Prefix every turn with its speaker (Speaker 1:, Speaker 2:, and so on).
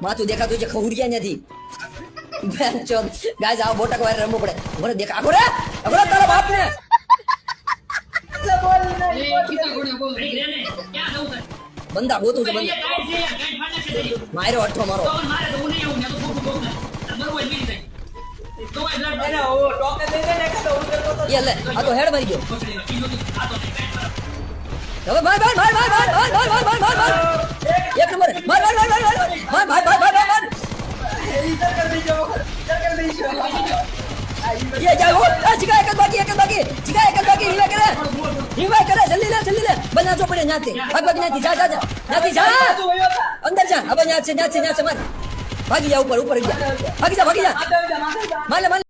Speaker 1: માથું દેખાતું છે ખવડિયા નથી બેંચો ગાઈસ આવો બોટક વારે રમવો પડે મને દેખા આગો રે તારા બાપ ને બંદા બોતું છે બંદા માર્યો અઠો મારો ये ले आ तो हेड मारी गयो હવે માર એક નંબર માર ये जाओ जिगा एक बाकी जिगा एक बाकी रिवाइव करे जल्दी ले बना जो पड़े न्याते भाग न्याती जा अंदर जा अब न्यात से मार भागी जा ऊपर गया भागी जा मार ले